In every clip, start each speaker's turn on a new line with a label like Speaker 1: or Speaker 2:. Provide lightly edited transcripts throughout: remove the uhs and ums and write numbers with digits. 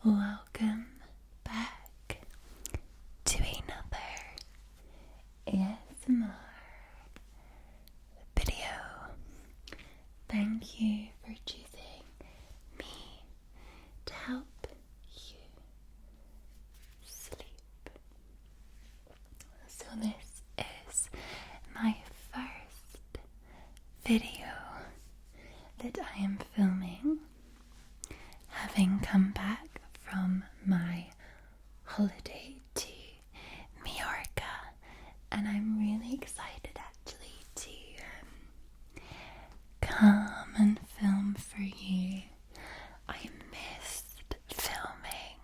Speaker 1: Welcome back to another ASMR video. Thank you for choosing me to help you sleep. So this is my first video that I am filming, having come back from my holiday to Mallorca, and I'm really excited actually to come and film for you. I missed filming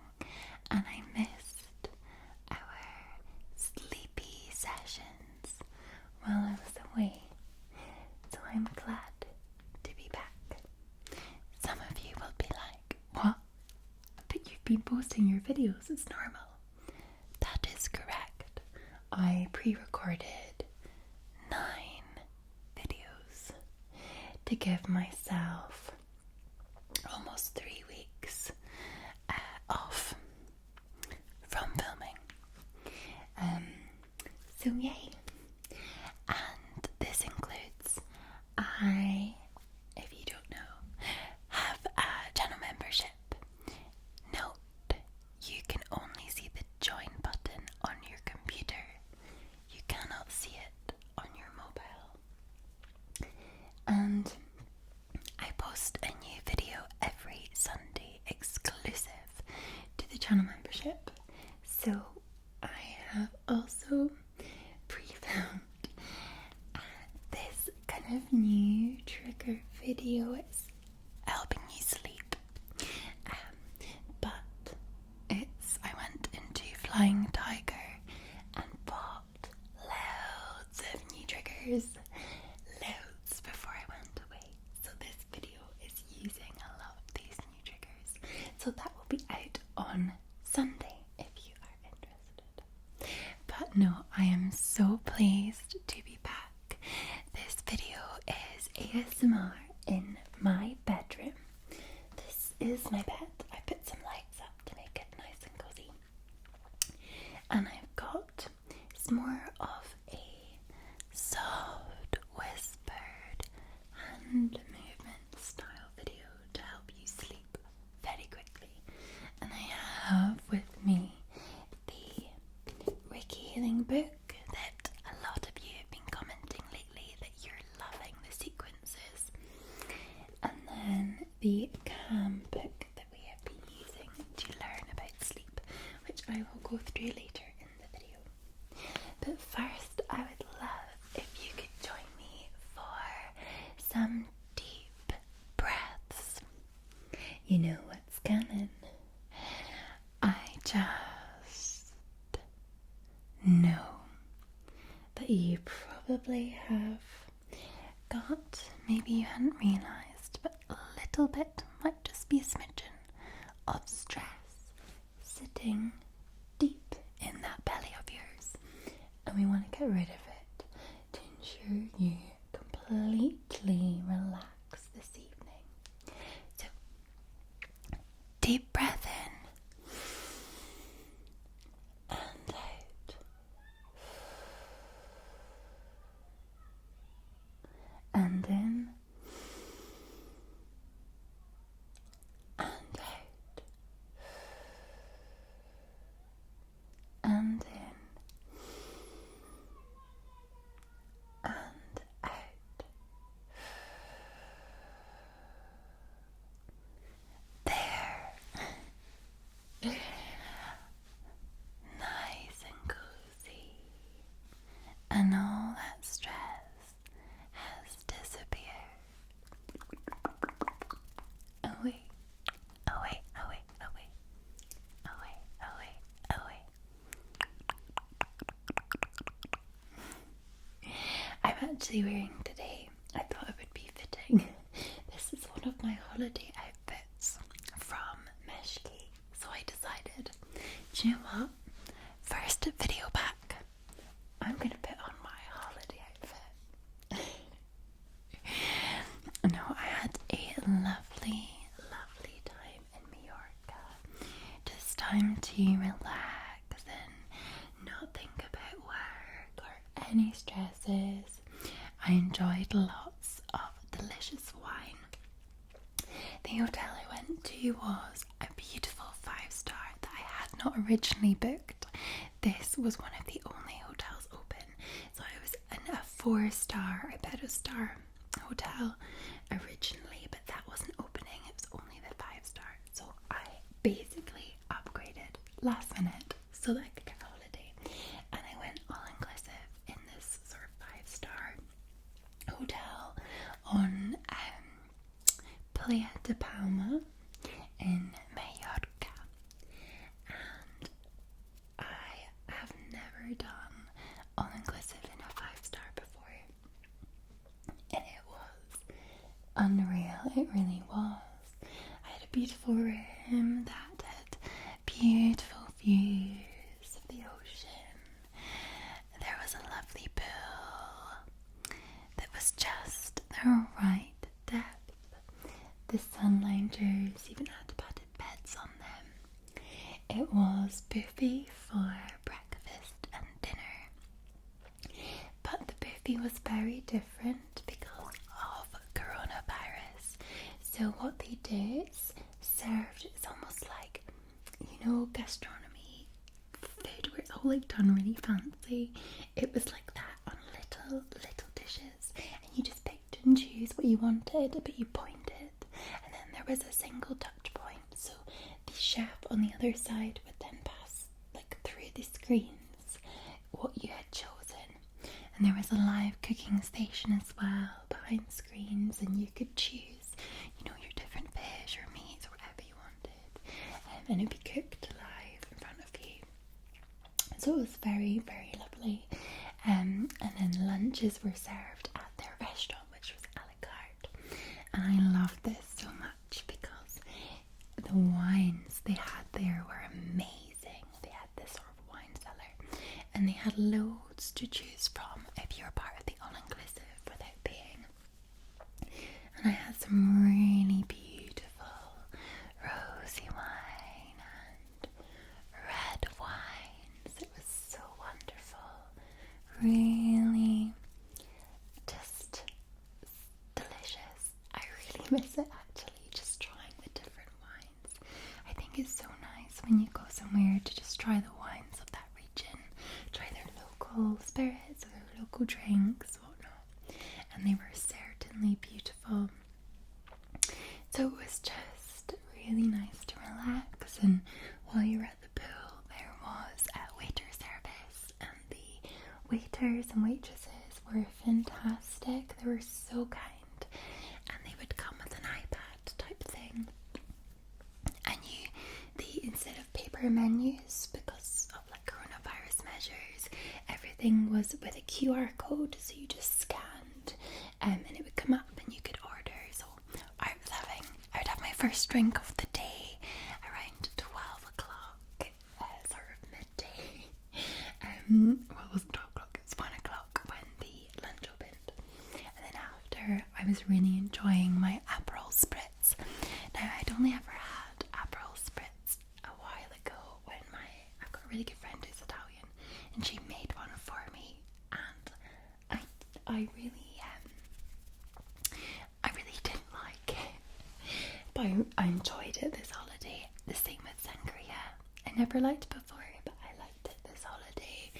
Speaker 1: and I missed our sleepy sessions while I was away, so I'm glad to be back. Some of you will be like, what? But you've been posting your videos, it's normal. That is correct. I pre-recorded 9 videos to give myself almost 3 weeks off from filming. So yay. And this includes, if you don't know, have a channel membership. Note, you can only see the join button on your computer. You cannot see it on your mobile. And I post a new video every Sunday exclusive to the channel membership. So I have also pre-filmed this kind of new trigger video. It's helping you sleep. But I went into Flying Tiger and bought loads of new triggers. Loads before I went away. So this video is using a lot of these new triggers. So that will be out on Sunday if you are interested. But no, I am so pleased to be back. This video is ASMR in my bedroom. This is my bed. I put some lights up to make it nice and cozy. And I've got, it's more of a soft, whispered, hand movement style video to help you sleep very quickly. And I have with me the Reiki healing book that a lot of you have been commenting lately that you're loving the sequences. And then the CAM book that we have been using to learn about sleep, which I will go through later in the video. But first, I would love if you could join me for some deep breaths. You know what's coming. I just know that you probably have got, maybe you hadn't realised, but a little bit, might just be a smidgen, of stress sitting deep in that belly of yours. And we want to get rid of it to ensure you completely relax this evening. So, deep breath in and out. And in and out. And in and out. There. Nice and cozy. And all that stress has disappeared. Away, away, away, away, away, away, away. I'm actually wearing today, I thought it would be fitting. This is one of my holiday outfits from Meshki. So I decided, do you know what? First video back, I'm going to put on my holiday outfit. No, I had a lovely, lovely time in Mallorca time to relax and not think about work or any stresses. I enjoyed lots of delicious wine. The hotel I went to was a beautiful 5-star that I had not originally booked. This was one of the only hotels open. So I was in a 4-star, I bet a star hotel originally, but that wasn't opening. It was only the 5-star. So I basically upgraded last minute so that I could get a holiday. And I went all inclusive in this sort of 5-star hotel on Playa de Palma in Mallorca, and I have never done all-inclusive in a 5-star before, and it was unreal. It really was. I had a beautiful room that had beautiful views of the ocean. There was a lovely pool that was just the right depth. The sun loungers even had padded beds on them. It was buffet for breakfast and dinner, but the buffet was very different because of coronavirus. So what they do is served, it's almost like, you know, gastronomy food where it's all like done really fancy. It was like that on little dishes, and you just picked and choose what you wanted, but you pointed. And then there was a single touch point, so the chef on the other side would then pass like through the screens what you had chosen. And there was a live cooking station as well behind screens, and you could choose, you know, your different fish or meats or whatever you wanted, and it'd be cooked live in front of you. So it was very, very lovely. And then lunches were served at their restaurant, which was a la carte. And I loved this so much because the wines they had there were amazing. They had this sort of wine cellar, and they had loads to choose from if you're part of the all-inclusive without paying. And I had some really beautiful rosy wine and red wines. It was so wonderful. Really just delicious. I really miss it actually, just trying the different wines. I think it's so nice when you go somewhere to just try the wines of that region, try their local spirits or their local drinks, whatnot. And they were certainly beautiful. So it was just really nice to relax, and while you were at the pool there was a waiter service, and the waiters and waitresses were fantastic. They were so kind, and they would come with an iPad type thing, and they instead of paper menus, because of like coronavirus measures, everything was with a QR code, so you just scanned and it would come up and you could order. So I would have my first drink of the day around 12 o'clock, sort of midday. Well, it wasn't 12 o'clock, it was 1 o'clock when the lunch opened. And then after, I was really enjoying my Aperol Spritz. Now, I'd only ever had Aperol Spritz a while ago when I've got a really good friend who's Italian, and she made one for me, and I really didn't like it, but I enjoyed it this holiday. The same with sangria. I never liked before, but I liked it this holiday.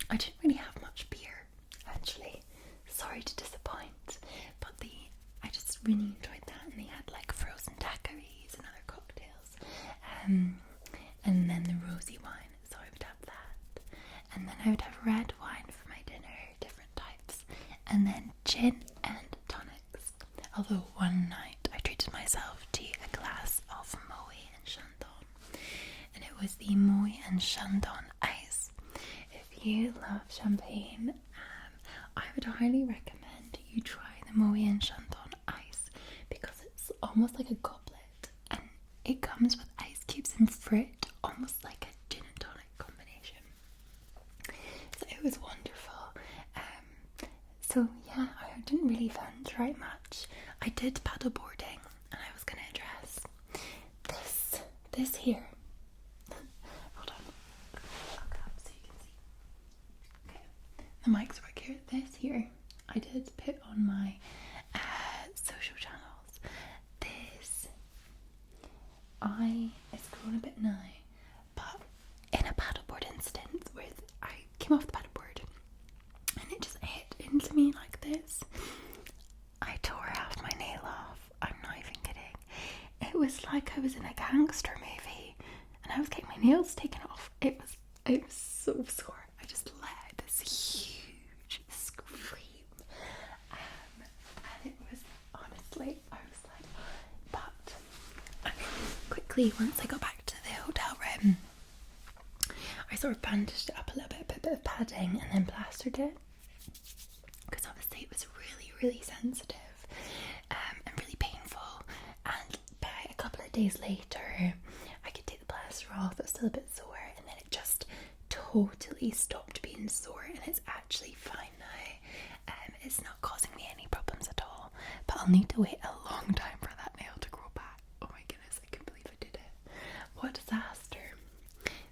Speaker 1: I didn't really have much beer, actually. Sorry to disappoint, but I just really enjoyed that, and they had like frozen daiquiris and other cocktails, and then the rosy wine, so I would have that, and then I would have red wine for my dinner, different types, and then gin and tonics. Although one night I treated myself to a glass of Moët and Chandon, and it was the Moët and Chandon ice. If you love champagne, I would highly recommend you try the Moët and Chandon ice, because it's almost like a goblet, and it comes with ice cubes and fruit, almost like a gin and tonic combination. So it was wonderful. So yeah, I didn't really venture out much. I did paddleboarding, and I was going to address this here. the mic's right here. This here, I did put on my social channels. This, it's grown a bit now, but in a paddleboard instance where I came off the paddleboard and it just hit into me like this, I tore half my nail off. I'm not even kidding. It was like I was in a gangster movie and I was getting my nails taken off. It was so sore. I just let out this huge scream, and it was honestly, I was like, but I mean, quickly once I got back to the hotel room, I sort of bandaged it up a little bit, put a bit of padding, and then plastered it, because obviously it was really sensitive and really painful. And by a couple of days later, I could take the plaster off. It was still a bit sore, and then it just totally stopped being sore, and it's actually fine now. It's not causing me any problems at all, but I'll need to wait a long time for that nail to grow back. Oh my goodness, I can't believe I did it. What a disaster.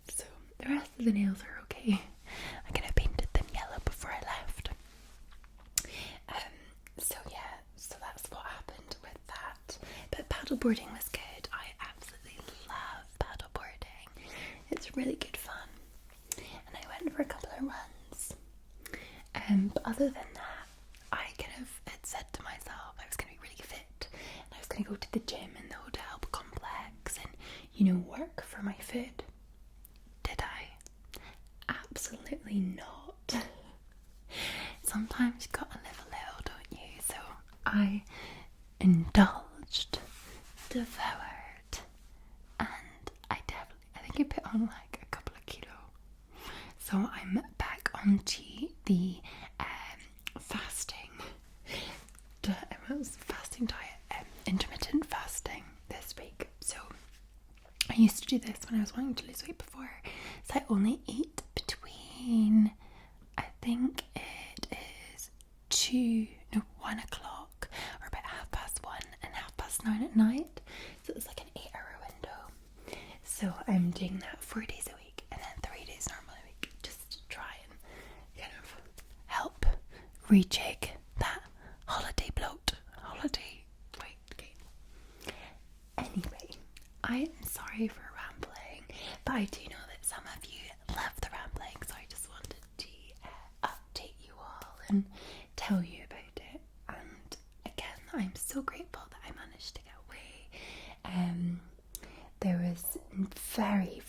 Speaker 1: So the rest of the nails are okay. I kind of painted them yellow before I left. So yeah, so that's what happened with that. But paddleboarding was good. I absolutely love paddleboarding. It's really good fun. And I went for a couple of runs. But other than that, I kind of had said to myself I was going to be really fit. And I was going to go to the gym in the hotel complex and, work for my food. Did I? Absolutely not. Sometimes you've got to live a little, don't you? So I indulged, devoured, and I think I put on like a couple of kilo. So I'm back onto the fasting diet, intermittent fasting this week. So I used to do this when I was wanting to lose weight before. So I only eat between, I think it is 1 o'clock, or about 1:30 and 9:30 at night. So it's like an 8-hour window. So I'm doing that 4 days a week and then 3 days normal a week, just to try and kind of help rejig that holiday weight gain. Anyway, I am sorry for rambling, but I do know that some of you love the rambling, so I just wanted to update you all and tell you about it. And again, I'm so grateful that I managed to get away. There was very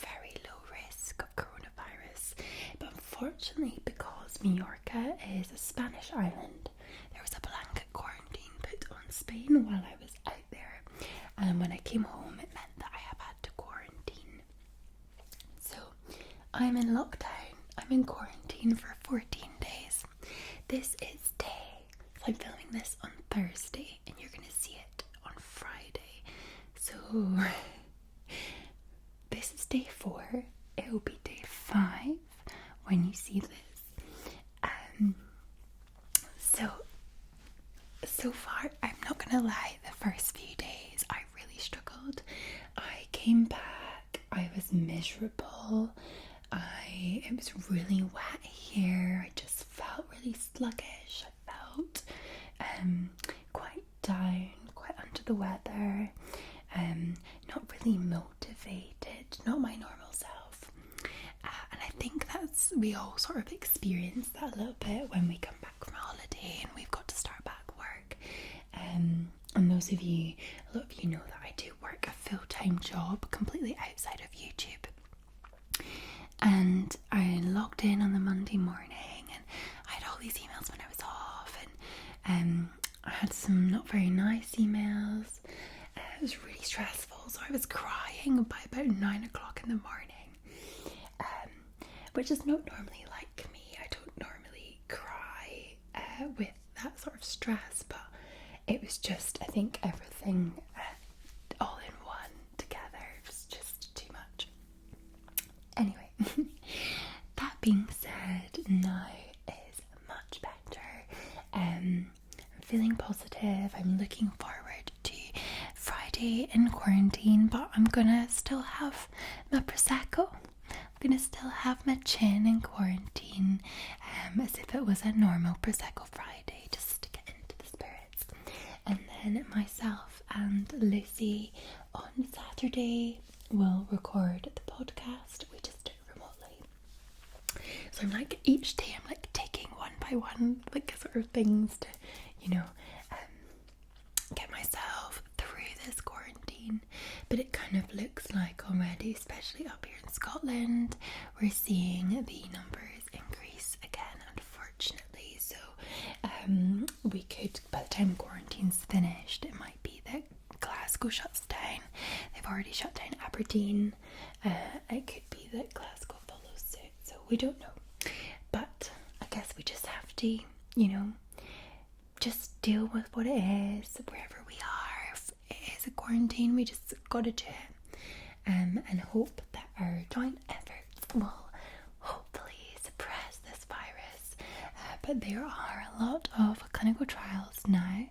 Speaker 1: low risk of coronavirus, but unfortunately, because Mallorca is a Spanish island, there was a blanket quarantine put on Spain while I was out there, and when I came home it meant that I have had to quarantine. So I'm in lockdown. I'm in quarantine for 14 days. This is so I'm filming this on Thursday and you're going to see it on Friday. So this is day 4. It will be day 5 when you see this. So far, I'm not going to lie, the first few days I really struggled. I came back, I was miserable. It was really wet here. I just felt really sluggish. I felt quite down, quite under the weather, not really motivated, not my normal self. And I think we all sort of experience that a little bit when we come back from a holiday and we've got to start back work. And those of you, a lot of you know that I do work a full-time job completely outside of YouTube. And I logged in on the Monday morning and I had all these emails when I was off, and I had some not very nice emails. It was really stressful, so I was crying by about 9 o'clock in the morning, which is not normally like me. I don't normally cry with that sort of stress, but it was just, I think everything all in one together, it was just too much. Anyway, that being said, now is much better. I'm feeling positive. I'm looking forward to Friday in quarantine, but I'm gonna still have my Prosecco I'm gonna still have my chin in quarantine, as if it was a normal Prosecco Friday, just to get into the spirits. And then myself and Lucy on Saturday will record the podcast. We just do it remotely. So I'm like, each day I'm like taking one by one, like sort of things to, get myself through this quarantine. But it kind of looks like already, especially up here in Scotland, we're seeing the numbers increase again, unfortunately. So we could, by the time quarantine's finished, it might be that Glasgow shuts down. They've already shut down Aberdeen. It could be that Glasgow follows suit, so we don't know. But I guess we just have to, just deal with what it is, wherever we are. If it is a quarantine, we just gotta do it, and hope that our joint efforts will hopefully suppress this virus. But there are a lot of clinical trials now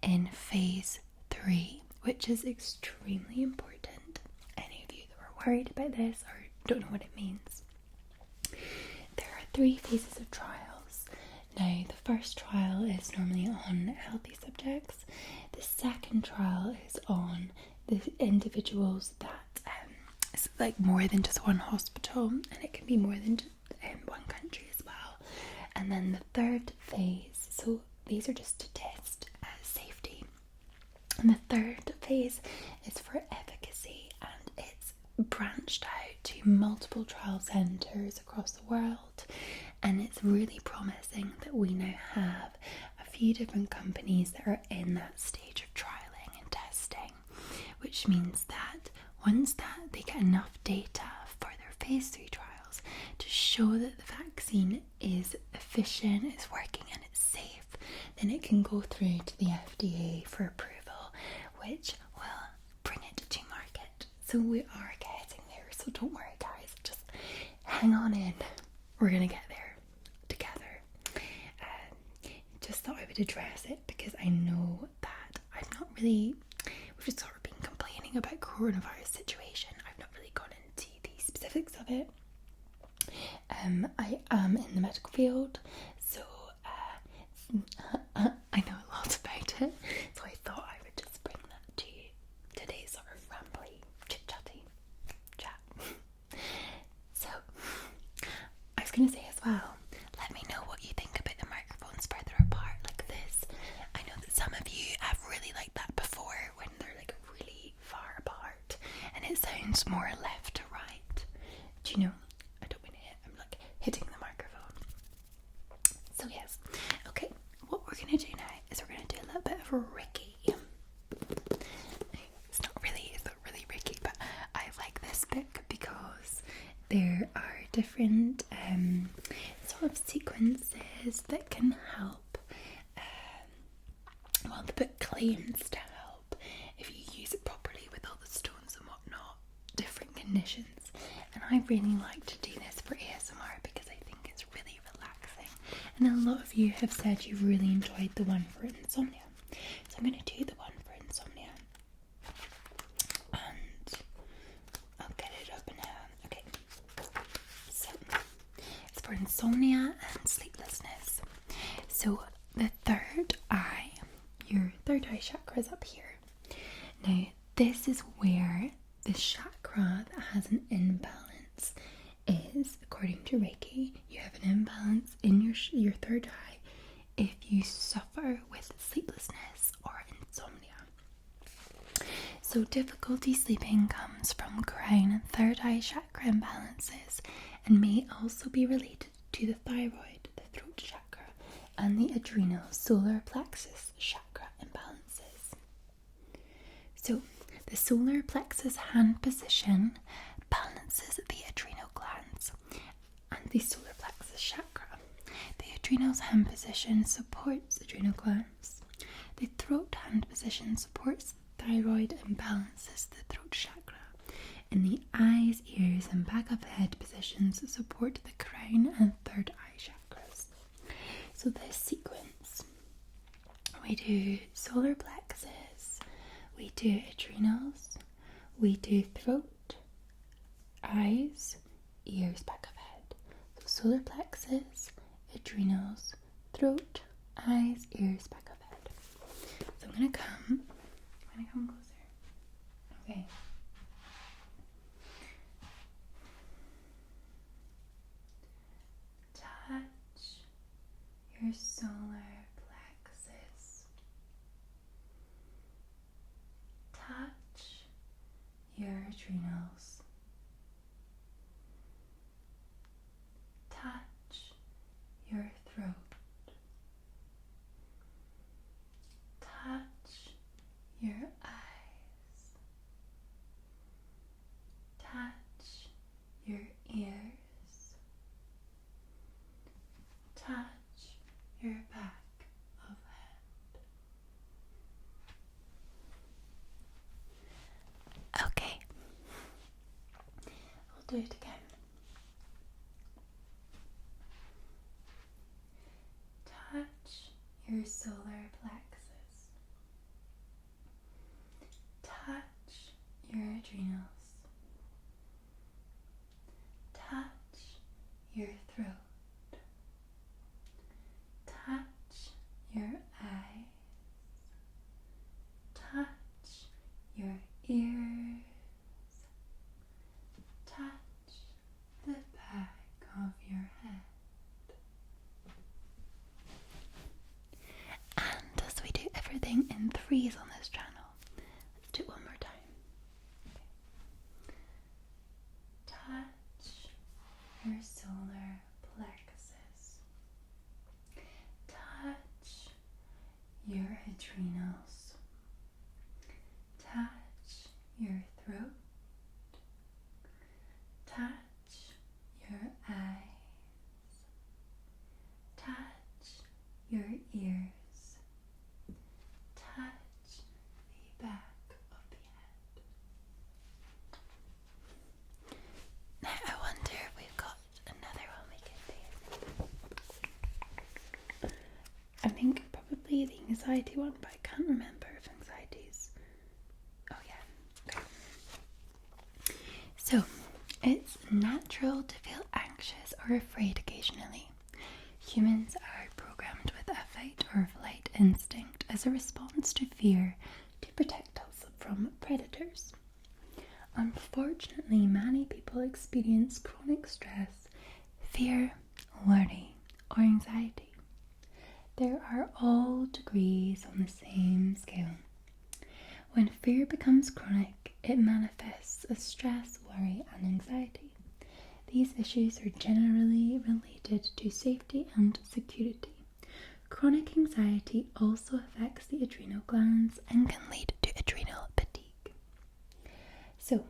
Speaker 1: in phase 3, which is extremely important. Any of you that are worried about this or don't know what it means, there are 3 phases of trials. Now, the first trial is normally on healthy subjects. The second trial is on the individuals that it's like more than just one hospital, and it can be more than just one country as well. And then the third phase, so these are just to test safety. And the third phase is for efficacy, and it's branched out to multiple trial centres across the world. And it's really promising that we now have a few different companies that are in that stage of trialling and testing, which means that once that they get enough data for their phase 3 trials to show that the vaccine is efficient, is working and it's safe, then it can go through to the FDA for approval, which will bring it to market. So we are getting there, so don't worry guys, just hang on in, we're gonna get there. Just thought I would address it because I know that we've just sort of been complaining about coronavirus situation. I've not really gone into the specifics of it. I am in the medical field, so I know a lot about it, so I thought I would just bring that to today's sort of rambly, chit-chatty chat. So, I was going to say as well, let me know what you think about the microphones further apart like this. I know that some of you have really liked that before, when they're like really far apart and it sounds more left to right. Do you know? I don't mean to hit, I'm like hitting the microphone. So yes, okay, what we're going to do now is we're going to do a little bit of Reiki. It's not really Reiki, but I like this book because there are different sort of sequences that can help. Well, the book claims to help if you use it properly with all the stones and whatnot, different conditions. And I really like to do this for ASMR because I think it's really relaxing. And a lot of you have said you've really enjoyed the one for insomnia. So I'm going to do the one for insomnia. And I'll get it up now. Okay. So it's for insomnia and sleeplessness. So the third eye, your third eye chakra is up here. Now this is where the chakra that has an imbalance is, according to Reiki. You have an imbalance in your third eye if you suffer with sleeplessness or insomnia. So difficulty sleeping comes from crown and third eye chakra imbalances and may also be related to the thyroid, the throat chakra, and the adrenal solar plexus chakra imbalances. So the solar plexus hand position balances the adrenal glands and the solar plexus chakra. The adrenal's hand position supports adrenal glands. The throat hand position supports thyroid and balances the throat chakra. And the eyes, ears and back of the head positions support the crown and third eye chakras. So this sequence, we do solar plexus, we do adrenals, we do throat, eyes, ears, back of head. So solar plexus, adrenals, throat, eyes, ears, back of head. So I'm gonna come closer. Okay. Touch your solar plexus. Touch your adrenals. Touch your throat. Touch your eyes. Touch your ears. Touch your back of head. Okay, I'll do it again. Touch your solar plexus. Touch your adrenals. Touch your throat. Touch your eyes. Touch your ears. Touch the back of your head. And as we do everything in threes on this channel, let's do it one more time. Touch your solar plexus. Touch your adrenals. Touch your throat. Touch your eyes. Touch your ears. Touch the back of the head. Now I wonder if we've got another one we can do. I think probably the anxiety one, but I can't remember if anxieties. Oh yeah. Okay. So it's natural to feel anxious or afraid occasionally. Humans are programmed with a fight or flight instinct as a response to fear to protect us from predators. Unfortunately, many people experience chronic stress, fear, worry, or anxiety. There are all degrees on the same scale. When fear becomes chronic, it manifests as stress, worry, and anxiety. These issues are generally related to safety and security. Chronic anxiety also affects the adrenal glands and can lead to adrenal fatigue. So,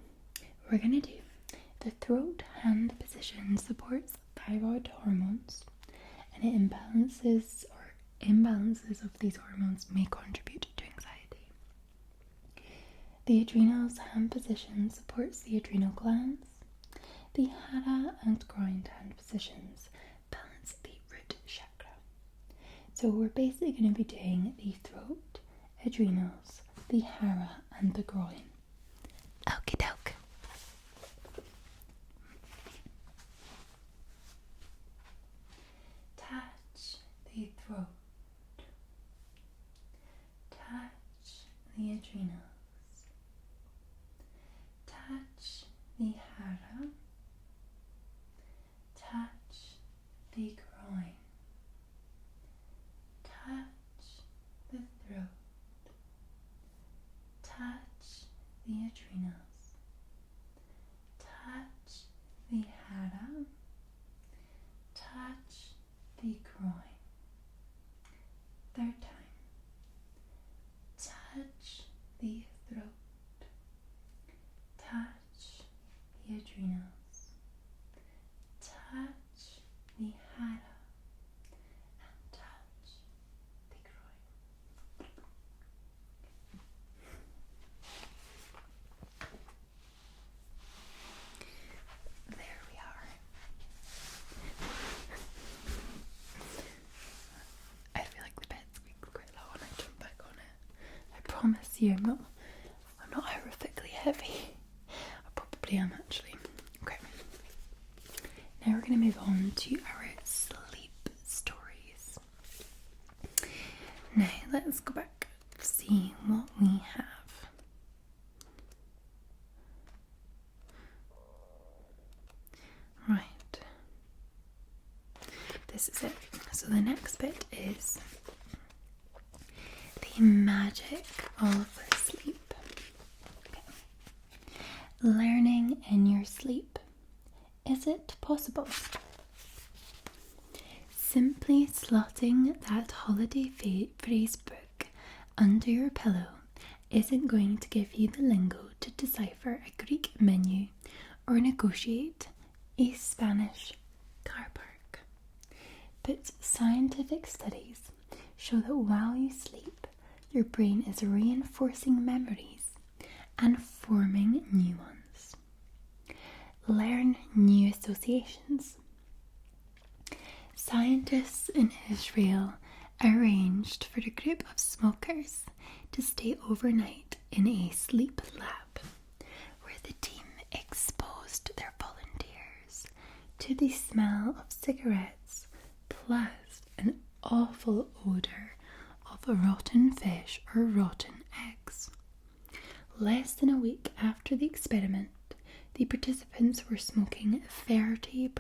Speaker 1: we're going to do the throat hand position supports thyroid hormones, and imbalances of these hormones may contribute to anxiety. The adrenals hand position supports the adrenal glands. The hara and groin hand positions balance the root chakra. So we're basically going to be doing the throat, adrenals, the hara, and the groin. Okie doke. Touch the throat. Touch the adrenals. Touch the hara. Touch the groin. Touch the throat. Touch the adrenals. Touch the hara. Touch the groin. Third time. Touch the throat. Touch the adrenals. Touch the hara. And touch the groin. There we are. I feel like the bed squeaks quite loud when I jump back on it. I promise you, I'm not horrifically heavy. I probably am actually. Okay. Now we're going to move on to our sleep stories. Now let's go back and see what we have. Right. This is it. So the next bit is the magic of sleep. Okay. Learning in your sleep. Is it possible? Simply slotting that holiday phrase book under your pillow isn't going to give you the lingo to decipher a Greek menu or negotiate a Spanish car park. But scientific studies show that while you sleep, your brain is reinforcing memories and forming new ones. Learn new associations. Scientists in Israel arranged for a group of smokers to stay overnight in a sleep lab where the team exposed their volunteers to the smell of cigarettes plus an awful odour of rotten fish or rotten eggs. Less than a week after the experiment, the participants were smoking 30%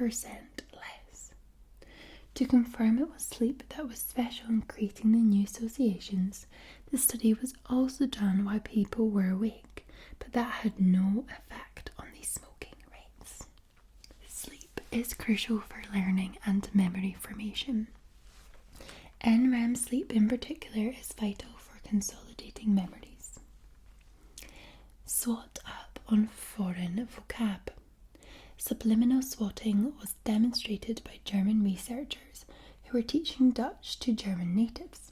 Speaker 1: less. To confirm it was sleep that was special in creating the new associations, the study was also done while people were awake, but that had no effect on the smoking rates. Sleep is crucial for learning and memory formation. NREM sleep in particular is vital for consolidating memories. Swat up on foreign vocab. Subliminal swatting was demonstrated by German researchers who were teaching Dutch to German natives.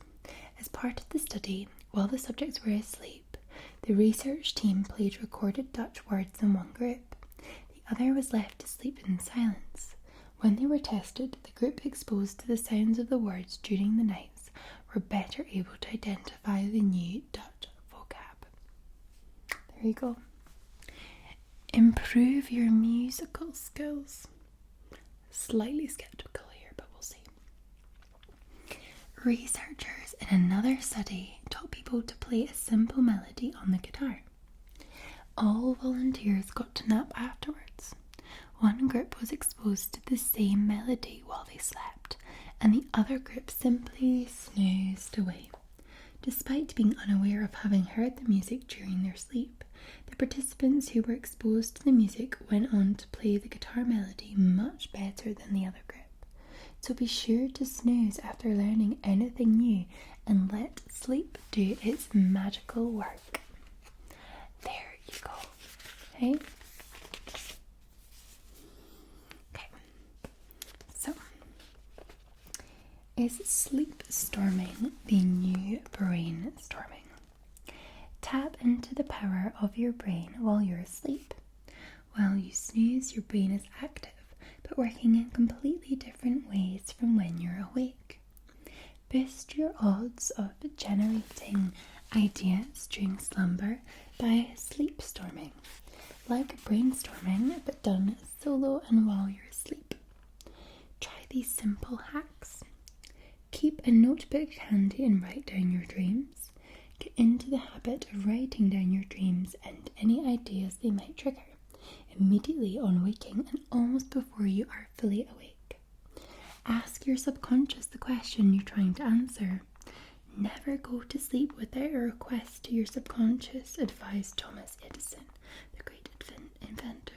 Speaker 1: As part of the study, while the subjects were asleep, the research team played recorded Dutch words in one group. The other was left to sleep in silence. When they were tested, the group exposed to the sounds of the words during the nights were better able to identify the new Dutch vocab. There you go. Improve your musical skills. Slightly skeptical here, but we'll see. Researchers in another study taught people to play a simple melody on the guitar. All volunteers got to nap afterwards. One group was exposed to the same melody while they slept, and the other group simply snoozed away. Despite being unaware of having heard the music during their sleep, the participants who were exposed to the music went on to play the guitar melody much better than the other group. So be sure to snooze after learning anything new and let sleep do its magical work. There you go. Hey? Okay. So, is sleep storming the new brainstorming? Tap into the power of your brain while you're asleep. While you snooze, your brain is active, but working in completely different ways from when you're awake. Boost your odds of generating ideas during slumber by sleep storming, like brainstorming but done solo and while you're asleep. Try these simple hacks. Keep a notebook handy and write down your dreams. Get into the habit of writing down your dreams and any ideas they might trigger immediately on waking and almost before you are fully awake. Ask your subconscious the question you're trying to answer. Never go to sleep without a request to your subconscious, advised Thomas Edison, the great inventor.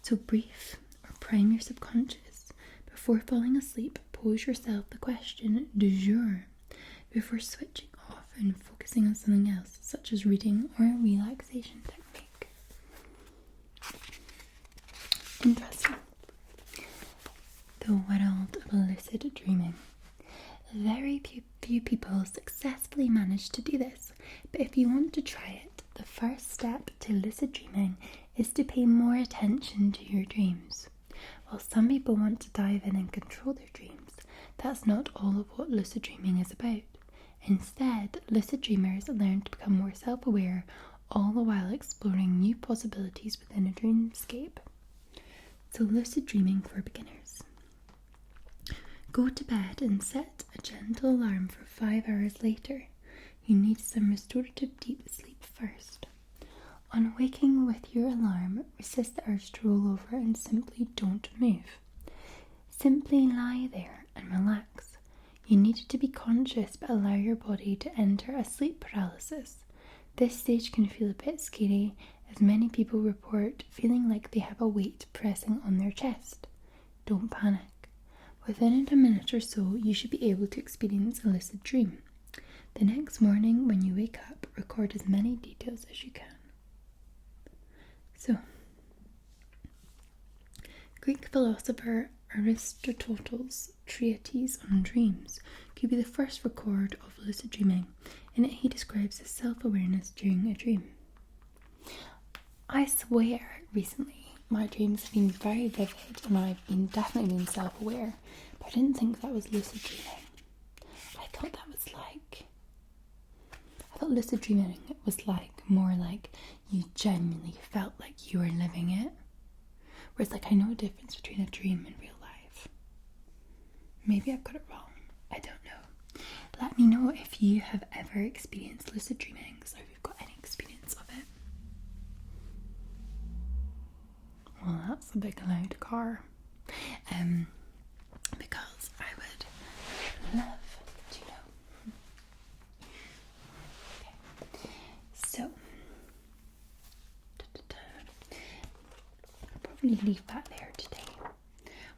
Speaker 1: So brief or prime your subconscious. Before falling asleep, pose yourself the question du jour before switching off and focusing on something else, such as reading or a relaxation technique. Interesting. The world of lucid dreaming. Very few people successfully manage to do this, but if you want to try it, the first step to lucid dreaming is to pay more attention to your dreams. While some people want to dive in and control their dreams, that's not all of what lucid dreaming is about. Instead, lucid dreamers learn to become more self-aware, all the while exploring new possibilities within a dreamscape. So lucid dreaming for beginners. Go to bed and set a gentle alarm for 5 hours later. You need some restorative deep sleep first. On waking with your alarm, resist the urge to roll over and simply don't move. Simply lie there and relax. You need to be conscious but allow your body to enter a sleep paralysis. This stage can feel a bit scary as many people report feeling like they have a weight pressing on their chest. Don't panic. Within a minute or so, you should be able to experience a lucid dream. The next morning, when you wake up, record as many details as you can. So, Greek philosopher Aristotle's treatise on dreams could be the first record of lucid dreaming. In it, he describes the self-awareness during a dream. I swear, recently, my dreams have been very vivid and I've been definitely been self-aware, but I didn't think that was lucid dreaming. I thought lucid dreaming was more like you genuinely felt like you were living it. Whereas I know the difference between a dream and real life. Maybe I've got it wrong. I don't know. Let me know if you have ever experienced lucid dreaming, or if you've got any experience of it. Well, that's a big loud car. Because I would love to know. Okay. So, I'll probably leave that there today.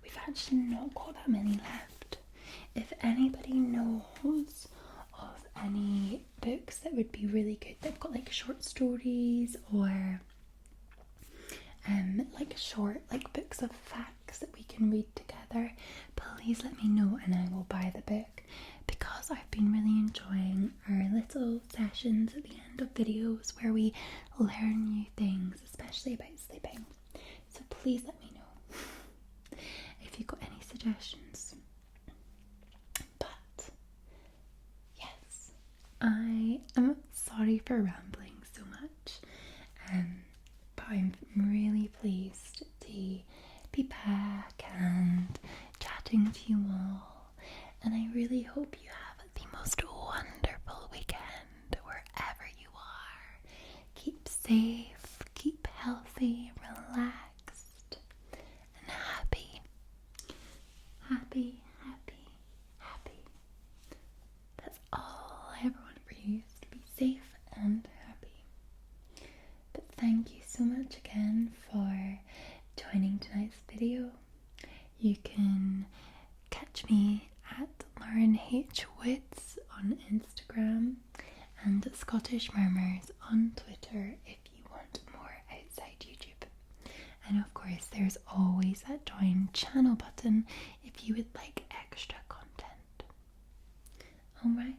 Speaker 1: We've actually not got that many left. If anybody knows of any books that would be really good, they've got short stories or short books of facts that we can read together, please let me know and I will buy the book, because I've been really enjoying our little sessions at the end of videos where we learn new things, especially about sleeping. So please let me know if you've got any suggestions. But yes, I am sorry for rambling so much, but I'm really pleased to be back and chatting with you all, and I really hope you have the most wonderful weekend wherever you are. Keep safe, keep healthy, relaxed, and happy. Happy, happy, happy. That's all I ever want for you, is to be safe and happy. But thank you so much again for joining tonight's video. You can catch me at Lauren H. Woods on Instagram and Scottish Murmurs on Twitter if you want more outside YouTube. And of course, there's always that join channel button if you would like extra content. Alright,